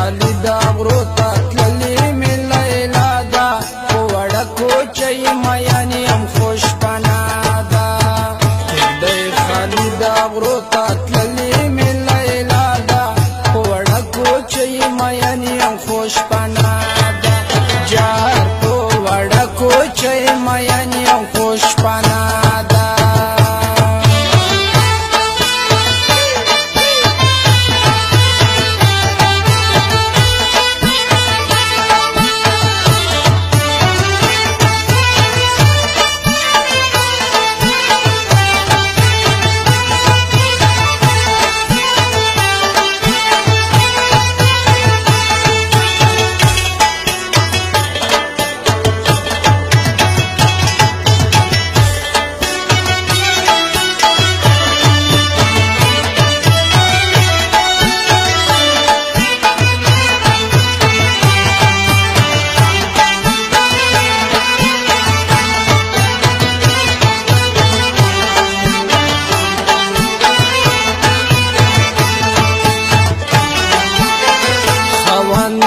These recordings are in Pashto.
خالد غرو ته تللې مې لیلا ده په وړه کوچۍ میینې هم خوشبنا ده دی خالد غرو ته تللې مې لیلا ده په وړه کوچۍ میینې هم خوشبنا ده جار په وړه کوچۍ میینې هم خوشبنا ده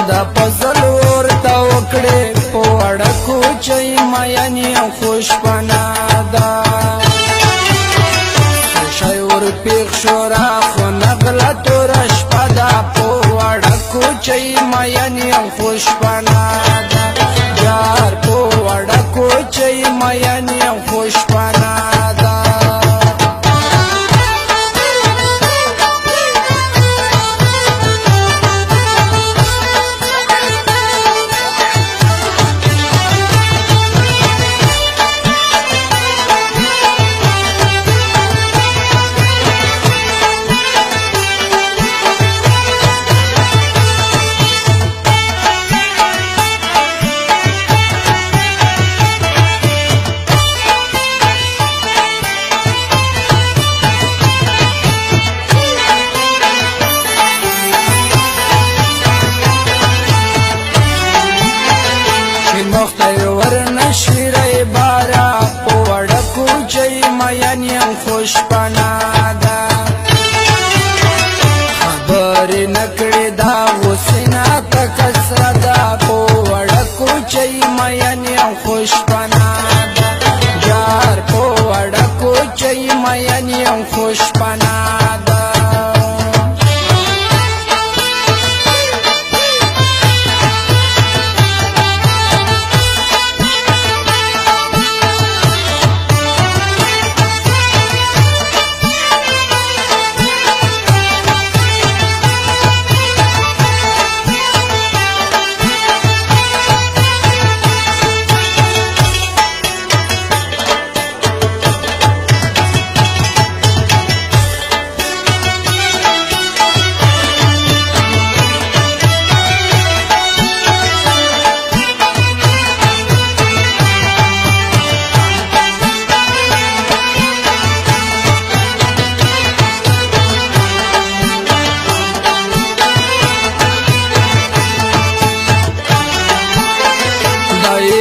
دا پزل ورته وکړې په وړه کوچۍ میینې هم خوشبنا ده شی ورپېښ شو راخو نغله توره شپه ده په وړه کوچۍ میینې هم خوشبنا ده یار په وړه کوچۍ میینې هم خوشبنا ده ورنشری بارا په وړه کوچۍ میینې هم خوشبنا ده خبرې نه کړې دا غوسینا ته کسره ده په وړه کوچۍ میینې هم خوشبنا ده یار په وړه کوچۍ میینې هم خوشبنا ده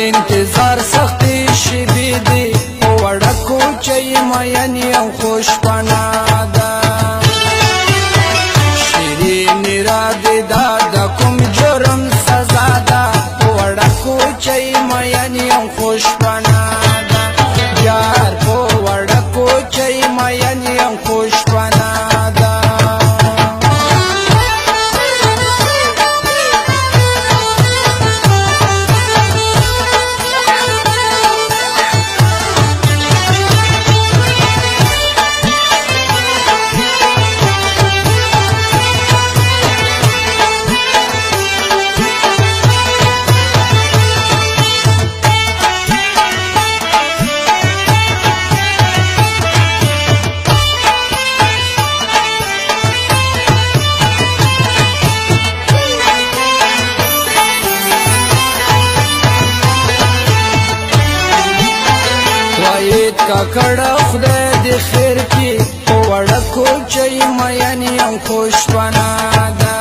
انتظار سختی شبی دی په وړه کوچۍ میینې هم خوشبنا ده شیرین رادې دا د کوم جرم سزا ده په وړه کوچۍ میینې هم خوشبنا ده یار په وړه کوچۍ میینې هم خوشبنا ده ککړه خدای دې خیر کړي په وړه کوچۍ میینې هم خوشبنا ده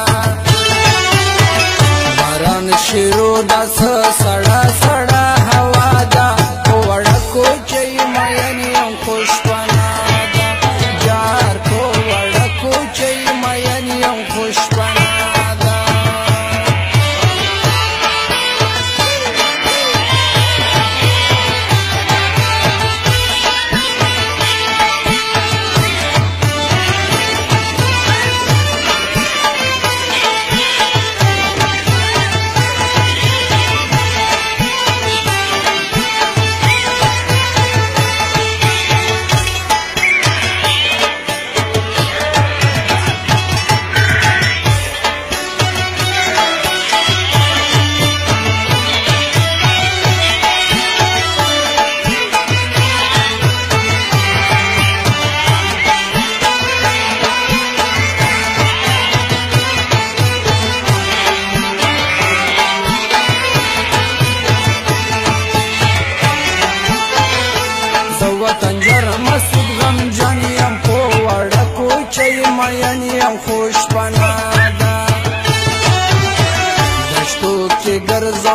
باران شروع ده څه سړه سړه هوا ده په وړه کوچۍ میینې هم خوشبنا ده یار په وړه کوچۍ میینې هم خوشبنا ده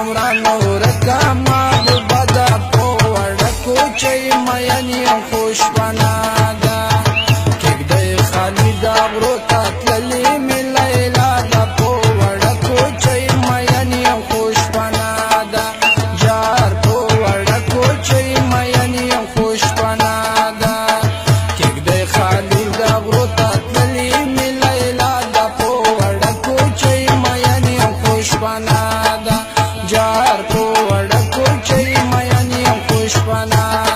دومره نور کما بدا په وړکو چې مینې خوشبنا ده کېږدی خالي د غرو ته تللې مې لیلا ده په وړکو چې مینې خوشبنا ده جار په وړکو چې مینې خوشبنا ده کېږدی خالي د غرو ته تللې مې لیلا ده په وړکو چې مینې خوشبنا ده جار په وړکو چې مینې خوشبنا